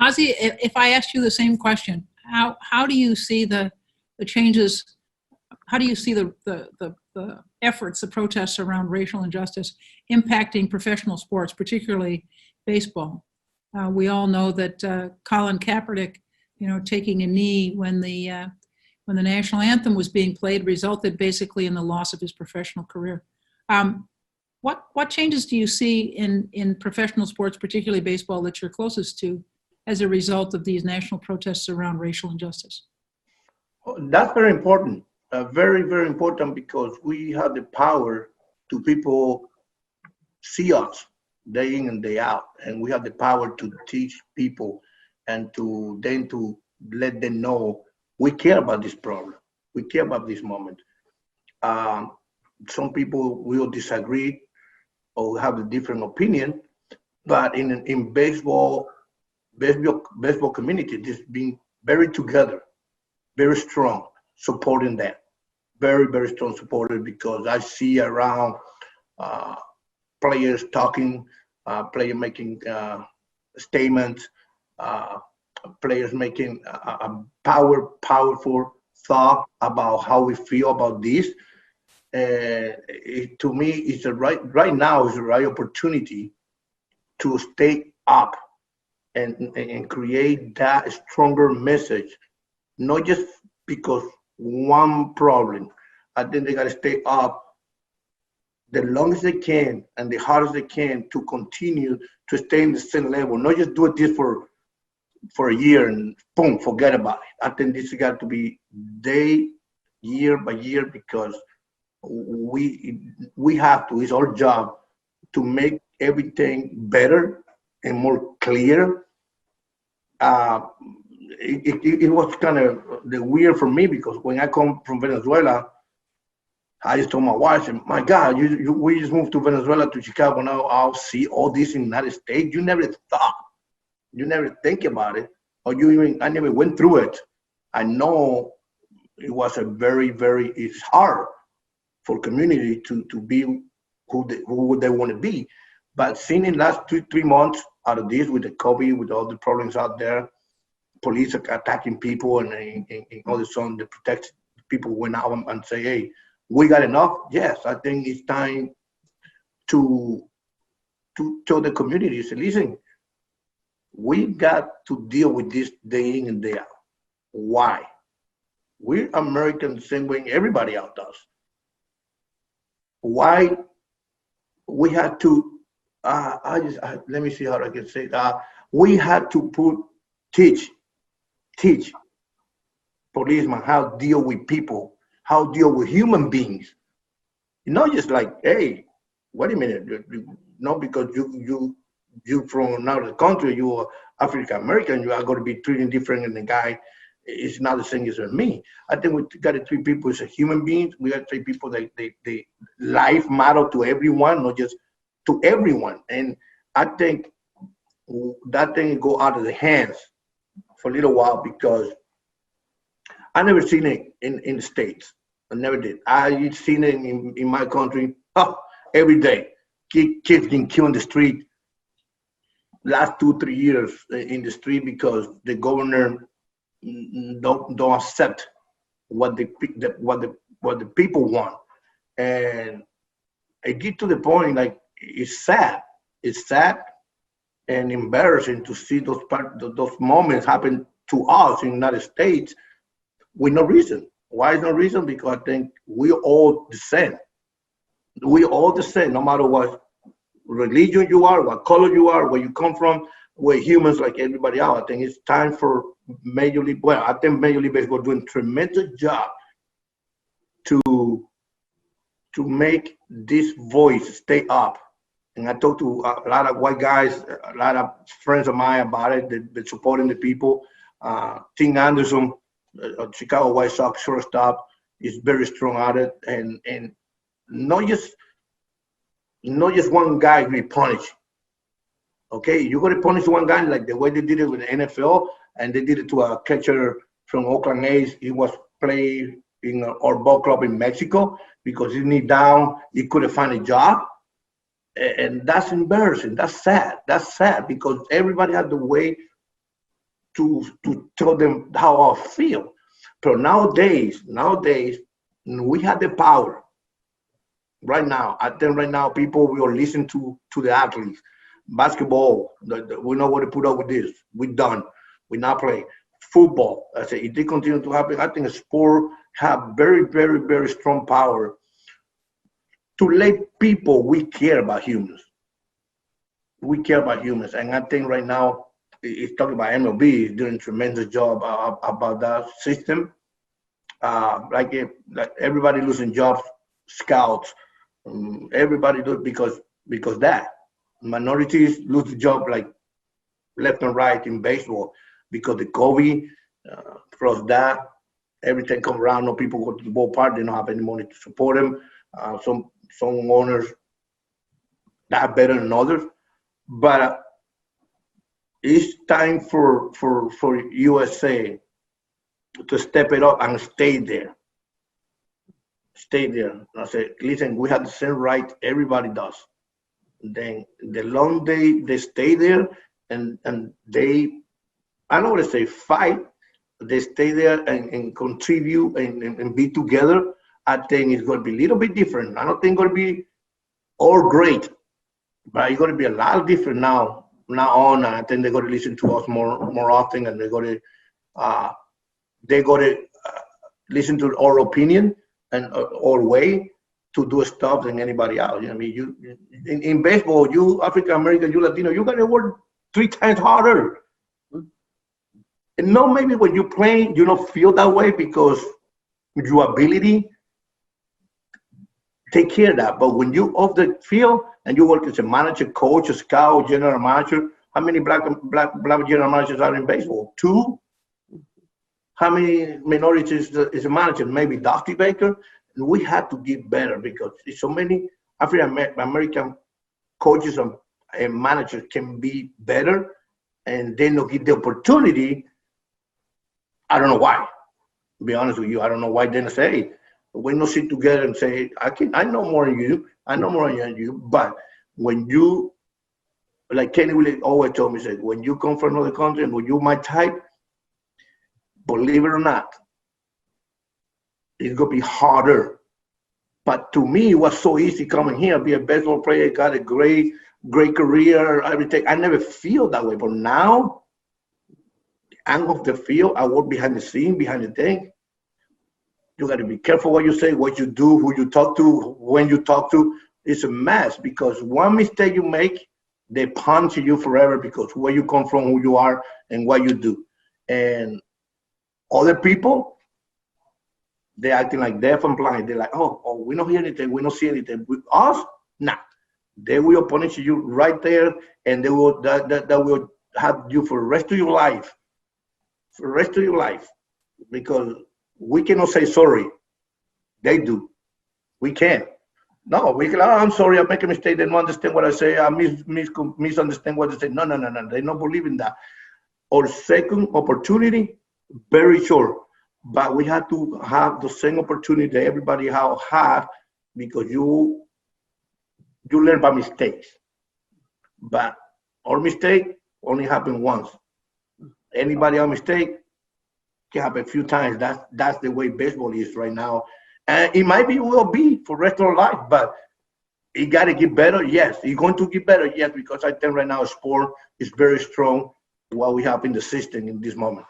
Ozzie, if I asked you the same question, how do you see the changes? How do you see the efforts, the protests around racial injustice impacting professional sports, particularly baseball? We all know that Colin Kaepernick, taking a knee when the national anthem was being played resulted basically in the loss of his professional career. What changes do you see in professional sports, particularly baseball, that you're closest to as a result of these national protests around racial injustice? That's very important, very, very important, because we have the power to people see us day in and day out, and we have the power to teach people and to let them know we care about this problem, we care about this moment. Some people will disagree or have a different opinion, but in baseball community, this being very together, very strong, supporting that, very, very strong supporter, because I see around players talking, player making statements, players making a powerful thought about how we feel about this. To me, it's right now is the right opportunity to stay up and create that stronger message, not just because one problem. I think they got to stay up the longest they can and the hardest they can to continue to stay in the same level, not just do this for a year and boom, forget about it. I think this has got to be year by year, because we have to, it's our job to make everything better and more clear. It was kind of weird for me, because when I come from Venezuela, I just told my wife, my God, we just moved to Venezuela, to Chicago. Now I'll see all this in the United States. You never thought, you never think about it, or I never went through it. I know it was it's hard for community to be who they want to be. But seeing in the last 3 months out of this, with the COVID, with all the problems out there, police attacking people, and all of a sudden the protect people went out and say, hey, we got enough. Yes, I think it's time to tell the community, say, listen, we got to deal with this day in and day out. Why? We're Americans the same way everybody else does. Why we had to, let me see how I can say that. We had to teach policemen how to deal with people, how to deal with human beings. Not just like, hey, wait a minute, not because you from another country, you are African American, you are going to be treated different than the guy is not the same as me. I think we got to treat people as a human beings. We got to treat people that they life matter to everyone, not just to everyone. And I think that thing go out of the hands for a little while, because I never seen it in the States. I never did. I seen it in my country every day. Kids getting killed in the street. Last 2-3 years in the street, because the governor don't accept what the people want. And it get to the point, like, it's sad and embarrassing to see those moments happen to us in the United States with no reason. Why is no reason? Because I think we all the same. We all the same, no matter what religion you are, what color you are, where you come from. We're humans like everybody else. I think it's time for Major League. Well, I think Major League Baseball doing a tremendous job to make this voice stay up. And I talked to a lot of white guys, a lot of friends of mine about it. They're supporting the people. Tim Anderson, Chicago White Sox shortstop, is very strong at it, and not just one guy will be punished. Okay, you're going to punish one guy like the way they did it with the NFL, and they did it to a catcher from Oakland A's. He was playing in our ball club in Mexico because he knee down, he couldn't find a job. And that's embarrassing. That's sad. That's sad, because everybody has the way to tell them how I feel. But nowadays, we have the power. Right now, I think right now people will listen to the athletes. Basketball, we know what to put up with this. We're done. We're not playing. Football, I say, if they continue to happen, I think sport have very, very, very strong power to let people, we care about humans. We care about humans. And I think right now, it's talking about MLB is doing a tremendous job about that system. Like everybody losing jobs, scouts, everybody do it because that minorities lose the job like left and right in baseball because the COVID plus that everything come around. No people go to the ballpark. They don't have any money to support them. Some owners that better than others, but it's time for USA to step it up and stay there. Stay there. I say, listen, we have the same right everybody does. Then the long they stay there and they, I don't want to say fight, they stay there and contribute and be together. I think it's going to be a little bit different. I don't think it's going to be all great, but it's going to be a lot different now on. I think they're going to listen to us more often, and they're going to listen to our opinion and our way to do stuff than anybody else. You know what I mean? You in baseball, you African American, you Latino, you got to work 3 times harder. And no, maybe when you play, you don't feel that way because your ability take care of that. But when you off the field and you work as a manager, coach, a scout, general manager, how many black general managers are in baseball? 2. How many minorities is a manager? Maybe Dusty Baker. And we have to get better because so many African American coaches and managers can be better, and they don't get the opportunity. I don't know why. To be honest with you, I don't know why they don't say, we don't sit together and say, I know more than you. I know more than you. But when you, like Kenny Willis always told me, said, when you come from another country and when you my type, believe it or not, it's going to be harder. But to me, it was so easy coming here, be a baseball player, got a great career, everything. I never feel that way. But now, I'm off the field, I work behind the scene, behind the thing. You got to be careful what you say, what you do, who you talk to, when you talk to. It's a mess because one mistake you make, they punch you forever because where you come from, who you are, and what you do. And other people, they're acting like deaf and blind. They're like, oh, we don't hear anything, we don't see anything. With us, nah. They will punish you right there, and they will that will have you for the rest of your life. For the rest of your life. Because we cannot say sorry. They do. We can't. No, we can, I'm sorry, I make a mistake. They don't understand what I say. I misunderstand what I say. No. They don't believe in that. Our second opportunity, very short. But we have to have the same opportunity that everybody have had because you learn by mistakes. But our mistake only happened once. Anybody else mistake can happen a few times. That's the way baseball is right now. And it might be will be for the rest of our life, but it got to get better. Yes, it's going to get better. Yes, because I think right now sport is very strong what we have in the system in this moment.